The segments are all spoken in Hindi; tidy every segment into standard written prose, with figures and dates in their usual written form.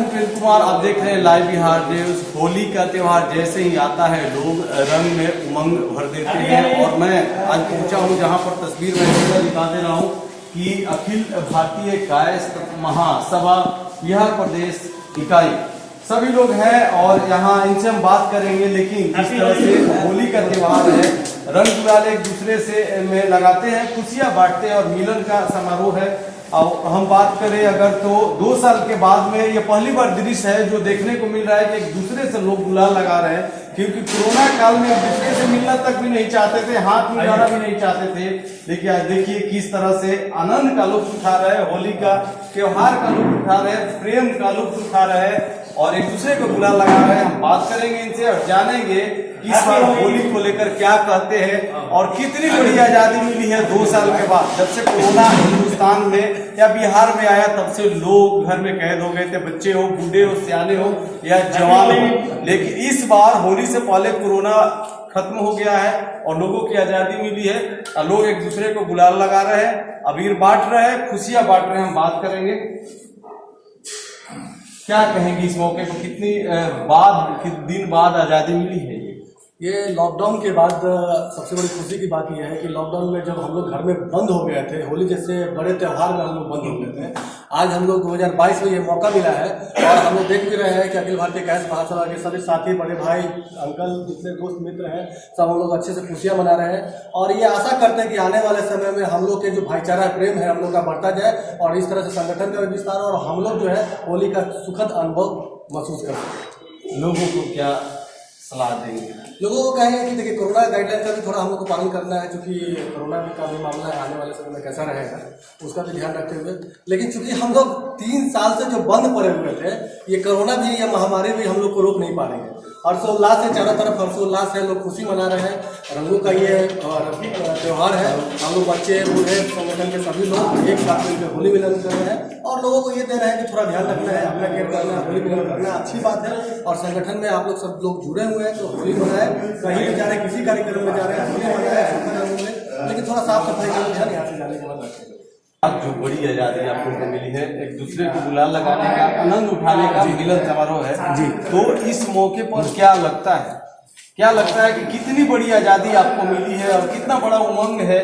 हूं प्रेम कुमार। आप देख रहे हैं लाइव बिहार न्यूज। होली का त्यौहार जैसे ही आता है लोग रंग में उमंग भर देते हैं और मैं आज पहुंचा हूं जहां पर तस्वीर में दिखा दे रहा हूं कि अखिल भारतीय कायस्थ महासभा बिहार प्रदेश इकाई सभी लोग हैं और यहाँ इनसे हम बात करेंगे। लेकिन किस तरह से होली का त्यौहार है, रंग गुलाल एक दूसरे से में लगाते हैं, खुशियां बांटते हैं और मिलन का समारोह है। और हम बात करें अगर तो 2 साल के बाद में ये पहली बार दृश्य है जो देखने को मिल रहा है कि एक दूसरे से लोग गुलाल लगा रहे हैं, क्योंकि कोरोना काल में एक दूसरे से मिलना तक भी नहीं चाहते थे, हाथ मिलाना भी नहीं चाहते थे। लेकिन आज देखिए किस तरह से आनंद का लुत्फ उठा रहे हैं, होली का त्योहार का लुत्फ उठा रहे हैं, प्रेम का लुत्फ उठा रहे हैं और एक दूसरे को गुलाल लगा रहे हैं। हम बात करेंगे इनसे और जानेंगे इस बार होली को लेकर क्या कहते हैं और कितनी बड़ी आजादी मिली है 2 साल के बाद। जब से कोरोना हिंदुस्तान में या बिहार में आया तब से लोग घर में कैद हो गए थे, बच्चे हो, बूढ़े हो, सियाने हो या जवान हो। लेकिन इस बार होली से पहले कोरोना खत्म हो गया है और लोगों की आजादी मिली है और लोग एक दूसरे को गुलाल लगा रहे हैं, अबीर बांट रहे हैं, खुशियां बांट रहे हैं। हम बात करेंगे क्या कहेंगे इस मौके पर, कितने दिन बाद आजादी मिली है। ये लॉकडाउन के बाद सबसे बड़ी खुशी की बात यह है कि लॉकडाउन में जब हम लोग घर में बंद हो गए थे, होली जैसे बड़े त्यौहार में हम लोग बंद हो गए थे, आज हम लोग 2022 में ये मौका मिला है और हम लोग देख भी रहे हैं कि अखिल भारतीय कायस्थ महासभा के सभी साथी, बड़े भाई, अंकल, जितने दोस्त मित्र हैं, सब हम लोग अच्छे से खुशियां मना रहे हैं और ये आशा करते हैं कि आने वाले समय में हम लोग के जो भाईचारा प्रेम है हम लोग का बढ़ता जाए और इस तरह से संगठन का विस्तार और हम लोग जो है होली का सुखद अनुभव महसूस कर सकें। लोगों को क्या सलाह देंगे? लोगों को कहेंगे कि देखिए कोरोना गाइडलाइन का भी थोड़ा हम लोग को पालन करना है, क्योंकि कोरोना का भी मामला है, आने वाले समय में कैसा रहेगा उसका भी ध्यान रखते हुए। लेकिन चूंकि हम लोग 3 साल से जो बंद पड़े हुए थे, ये कोरोना भी या महामारी भी हम लोग को रोक नहीं पा रही है। हर्षोल्लास है, चारों तरफ हर्षोल्लास है, लोग खुशी मना रहे हैं, रंगों का ये त्यौहार है। हम लोग बच्चे बूढ़े संगठन के सभी लोग एक साथ मिलकर होली मिलन कर रहे हैं और लोगों को ये दे रहे हैं कि थोड़ा ध्यान रखना है, अपना केयर करना है, होली मिलन करना अच्छी बात है। और संगठन में आप लोग सब लोग जुड़े हुए हैं तो होली मनाए, कहीं भी जा रहे हैं, किसी कार्यक्रम में जा रहे हैं, होली मनाए, लेकिन थोड़ा साफ सफाई का ध्यान यहाँ से जाने के बाद रखें। आज जो बड़ी आजादी आप लोगों को मिली है, एक दूसरे को गुलाल लगाने का, आनंद उठाने का मिलन समारोह है जी, तो इस मौके पर क्या लगता है कि कितनी बड़ी आजादी आपको मिली है और कितना बड़ा उमंग है?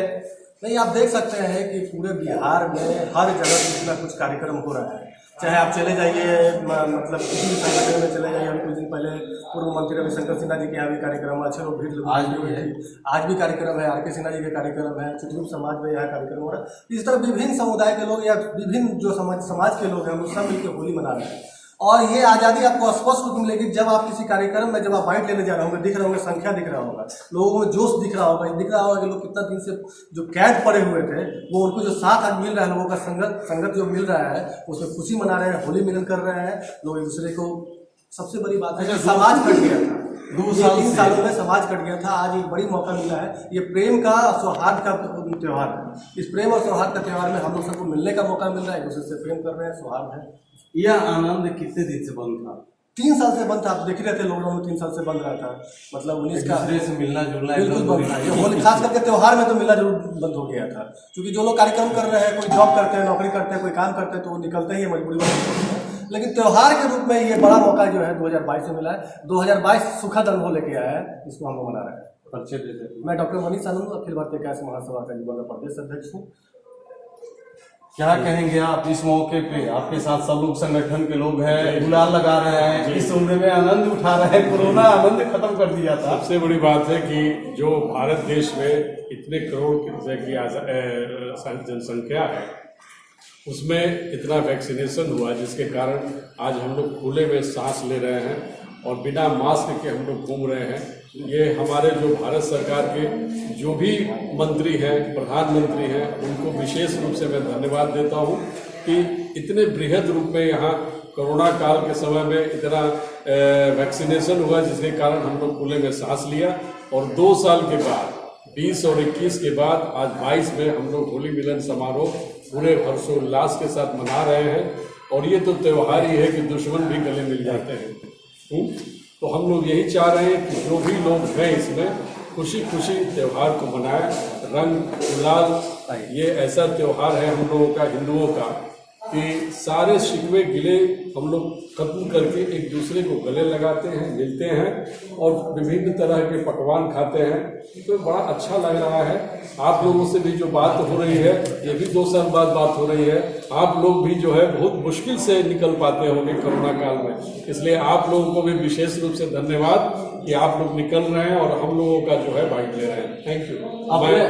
नहीं, आप देख सकते हैं कि पूरे बिहार में हर जगह कुछ ना कुछ कार्यक्रम हो रहा है। चाहे आप चले जाइए मतलब किसी भी संगठन में चले जाइए, अभी कुछ दिन पहले पूर्व मंत्री रविशंकर सिन्हा जी के यहाँ भी कार्यक्रम, अच्छे लोग भीड़ आज भी है, आज भी कार्यक्रम है, आर.के. सिन्हा जी का कार्यक्रम है, चित्रकूट समाज में यहाँ कार्यक्रम हो रहा है। इस तरह विभिन्न समुदाय के लोग या विभिन्न जो समाज के लोग हैं वो सब मिलकर होली मना रहे हैं और ये आज़ादी आपको स्पष्ट रूप में मिलेगी जब आप किसी कार्यक्रम में जब आप बाइट लेने जा रहे होंगे, दिख रहे होंगे, संख्या दिख रहा होगा, लोगों में जोश दिख रहा होगा, दिख रहा होगा कि लोग कितना दिन से जो कैद पड़े हुए थे वो उनको जो साथ आज मिल रहा है, लोगों का संगत जो मिल रहा है उसमें खुशी मना रहे हैं, होली मिलन कर रहे हैं लोग एक दूसरे को। सबसे बड़ी बात है कि समाज कट गया था, 2-3 सालों में समाज कट गया था, आज एक बड़ी मौका मिला है। ये प्रेम का सौहार्द का त्यौहार है। इस प्रेम और सौहार्द का त्यौहार में हम लोग सबको मिलने का मौका मिल रहा है, एक दूसरे से प्रेम कर रहे हैं, सौहार्द है। यह आनंद कितने दिन से बंद था? 3 साल से बंद था, आप देख रहे थे लॉकडाउन में 3 साल से बंद रहा था, मतलब 19 का दूसरे से मिलना जुलना बिल्कुल बंद था। खास करके त्यौहार में तो मिलना जरूर बंद हो गया था, क्योंकि जो लोग कार्यक्रम कर रहे हैं, कोई जॉब करते हैं, नौकरी करते हैं, कोई काम करते हैं तो वो निकलते ही मजबूरी। लेकिन त्यौहार के रूप में ये बड़ा मौका जो है 2022 से मिला है। 2022 सुखद अनुभव लेके आया है, इसको हम लोग मना रहे हैं। मैं डॉक्टर मनीष आनंद, अखिल भारतीय कायस्थ महासभा का युवा प्रदेश अध्यक्ष हूँ। क्या कहेंगे आप इस मौके पे? आपके साथ सब लोग संगठन के लोग हैं, गुलाल लगा रहे हैं, इस उम्र में आनंद उठा रहे हैं, कोरोना आनंद खत्म कर दिया था। सबसे बड़ी बात है कि जो भारत देश में इतने करोड़ की जनसंख्या है उसमें इतना वैक्सीनेशन हुआ जिसके कारण आज हम लोग खुले में सांस ले रहे हैं और बिना मास्क के हम लोग घूम रहे हैं। ये हमारे जो भारत सरकार के जो भी मंत्री हैं, प्रधानमंत्री हैं, उनको विशेष रूप से मैं धन्यवाद देता हूं कि इतने बृहद रूप में यहाँ कोरोना काल के समय में इतना वैक्सीनेशन हुआ जिसके कारण हम लोग खुले में सांस लिया और 2 साल के बाद 20 और 21 के बाद आज 22 में हम लोग होली मिलन समारोह पूरे हर्षोल्लास के साथ मना रहे हैं। और ये तो त्यौहार ही है कि दुश्मन भी गले मिल जाते हैं। तो हम लोग यही चाह रहे हैं कि जो भी लोग हैं इसमें खुशी खुशी त्यौहार को मनाएं। रंग गुलाल ये ऐसा त्यौहार है हम लोगों का, हिंदुओं का, कि सारे शिकवे गिले हम लोग खत्म करके एक दूसरे को गले लगाते हैं, मिलते हैं और विभिन्न तरह के पकवान खाते हैं। तो बड़ा अच्छा लग रहा है। आप लोगों से भी जो बात हो रही है, ये भी 2 साल बाद बात हो रही है। आप लोग भी जो है बहुत मुश्किल से निकल पाते होंगे कोरोना काल में, इसलिए आप लोगों को भी विशेष रूप से धन्यवाद कि आप लोग निकल रहे हैं और हम लोगों का जो है बाइट ले रहे हैं। Thank you. मैं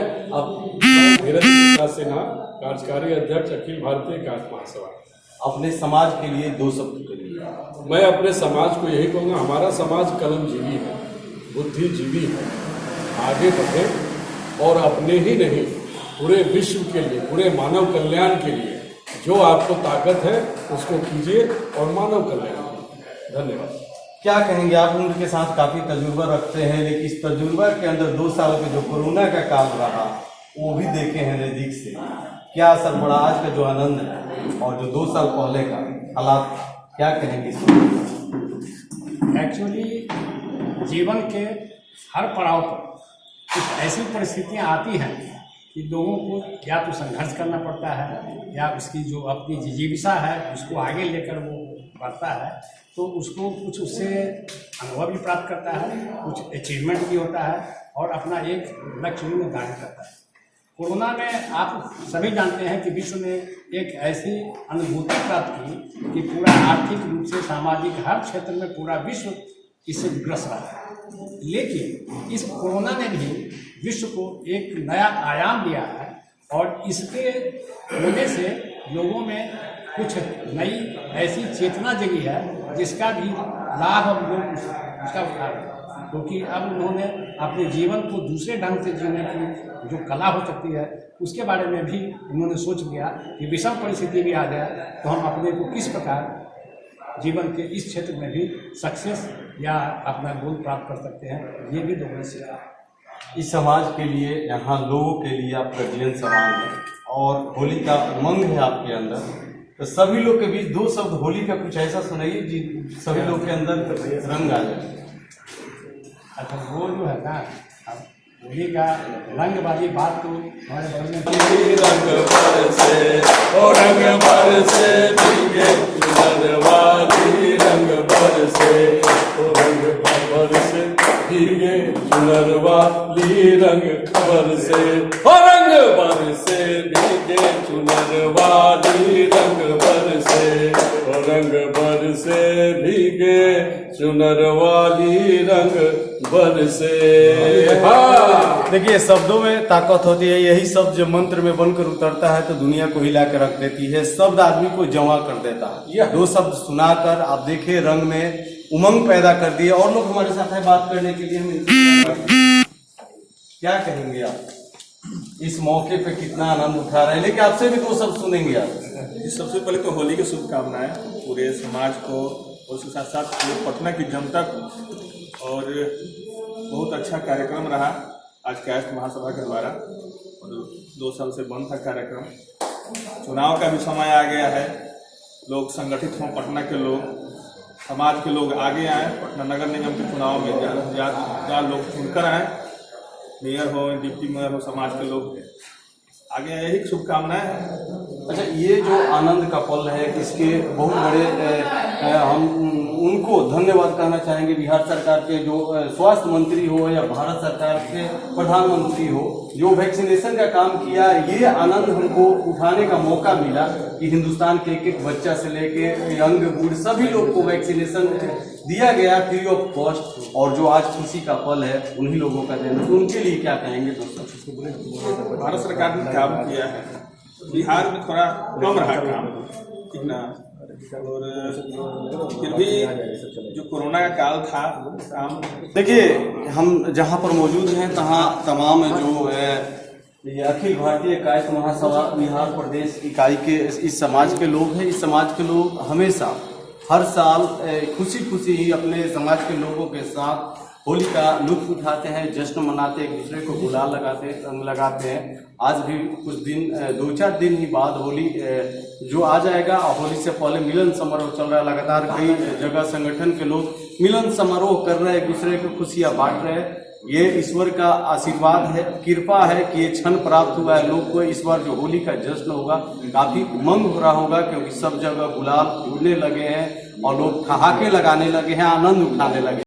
धीरज प्रसाद सिन्हा, कार्यकारी अध्यक्ष अखिल भारतीय कायस्थ महासभा। अपने समाज के लिए 2 शब्द करिए। मैं अपने समाज को यही कहूँगा, हमारा समाज कलमजीवी है, बुद्धिजीवी है, आगे बढ़े और अपने ही नहीं पूरे विश्व के लिए, पूरे मानव कल्याण के लिए जो आपको ताकत है उसको कीजिए और मानव कल्याण। धन्यवाद। क्या कहेंगे आप? उनके साथ काफी तजुर्बा रखते हैं, लेकिन इस तजुर्बा के अंदर 2 साल के जो कोरोना का काल रहा वो भी देखे हैं नजदीक से। क्या असर पड़ा आज का जो आनंद है और जो 2 साल पहले का हालात, क्या कहेंगे इसमें? एक्चुअली जीवन के हर पड़ाव पर कुछ ऐसी परिस्थितियां आती हैं कि लोगों को या तो संघर्ष करना पड़ता है या उसकी जो अपनी जीविका है उसको आगे लेकर वो बढ़ता है, तो उसको कुछ उससे अनुभव भी प्राप्त करता है, कुछ अचीवमेंट भी होता है और अपना एक लक्ष्य भी निर्धारित करता है। कोरोना में आप सभी जानते हैं कि विश्व ने एक ऐसी अनुभूति प्राप्त की कि पूरा आर्थिक रूप से, सामाजिक हर क्षेत्र में पूरा विश्व इससे ग्रस्त रहा है। लेकिन इस कोरोना ने भी विश्व को एक नया आयाम दिया है और इसके होने से लोगों में कुछ नई ऐसी चेतना जगी है जिसका भी लाभ हम लोग उसका उठा रहे हैं, क्योंकि अब उन्होंने अपने जीवन को दूसरे ढंग से जीने की जो कला हो सकती है उसके बारे में भी उन्होंने सोच लिया कि विषम परिस्थिति भी आ जाए तो हम अपने को किस प्रकार जीवन के इस क्षेत्र में भी सक्सेस या अपना गोल प्राप्त कर सकते हैं, ये भी लोगों ने सीखा। इस समाज के लिए, यहाँ लोगों के लिए आपका जीवन समान है और होली का उमंग है आपके अंदर, तो सभी लोग के बीच 2 शब्द होली का कुछ ऐसा सुनाइए जी सभी लोग के अंदर रंग आ जाए। अच्छा, वो जो है ना, होली का रंग वाली बात तो हमारे बगल में रंग बरसे ओ रंग बरसे भीगे चुनरवाली, रंग बरसे ओ रंग बरसे भीगे चुनरवाली, रंग बरसे ओ रंग बरसे भीगे चुनरवाली, रंग बरसे ओ रंग बरसे भीगे चुनरवाली, रंग बरसे। देखिए, शब्दों में ताकत होती है। यही शब्द जब मंत्र में बनकर उतरता है तो दुनिया को हिला के रख देती है। शब्द आदमी को जमा कर देता है। यह 2 शब्द सुनाकर आप देखिए रंग में उमंग पैदा कर दिए और लोग हमारे साथ है बात करने के लिए। हम क्या कहेंगे आप इस मौके पे? कितना आनंद उठा रहे हैं, लेकिन आपसे भी 2 शब्द सुनेंगे आप। सबसे पहले तो होली की शुभकामनाएं पूरे समाज को और उसके साथ साथ पूरे पटना की जनता को। और बहुत अच्छा कार्यक्रम रहा आज कायस्थ महासभा के द्वारा, और 2 साल से बंद था कार्यक्रम। चुनाव का भी समय आ गया है, लोग संगठित हों, पटना के लोग, समाज के लोग आगे आए। पटना नगर निगम के चुनाव में ज़्यादा लोग चुनकर आए, मेयर हो, डिप्टी मेयर हो, समाज के लोग आगे, यही शुभकामनाएं हैं। अच्छा, ये जो आनंद का पल है, इसके बहुत बड़े हम उनको धन्यवाद कहना चाहेंगे। बिहार सरकार के जो स्वास्थ्य मंत्री हो या भारत सरकार के प्रधानमंत्री हो, जो वैक्सीनेशन का काम किया, ये आनंद हमको उठाने का मौका मिला कि हिंदुस्तान के एक बच्चा से लेके यंग बूढ़ सभी लोग को वैक्सीनेशन दिया गया फ्री ऑफ कॉस्ट। और जो आज खुशी का पल है उन्हीं लोगों का देना, तो उनके लिए क्या कहेंगे दोस्तों? भारत सरकार ने काम किया है, बिहार में थोड़ा कम रहा काम, ठीक ना, और फिर भी जो कोरोना का काल था काम। देखिए, हम जहाँ पर मौजूद हैं तहाँ तमाम जो है ये अखिल भारतीय कायस्थ महासभा बिहार प्रदेश इकाई के इस समाज के लोग हैं। इस समाज के लोग हमेशा हर साल खुशी खुशी ही अपने समाज के लोगों के साथ होली का लुत्फ उठाते हैं, जश्न मनाते हैं, एक दूसरे को गुलाल लगाते हैं, रंग लगाते हैं। आज भी कुछ दिन 2-4 दिन ही बाद होली जो आ जाएगा, और होली से पहले मिलन समारोह चल रहा है। लगातार कई जगह संगठन के लोग मिलन समारोह कर रहे हैं, एक दूसरे को खुशियाँ बांट रहे हैं। ये ईश्वर का आशीर्वाद है, कृपा है कि ये क्षण प्राप्त हुआ है। लोग को इस बार जो होली का जश्न होगा काफी उमंग हो रहा होगा, क्योंकि सब जगह गुलाल उड़ने लगे हैं और लोग ठहाके लगाने लगे हैं, आनंद उठाने लगे।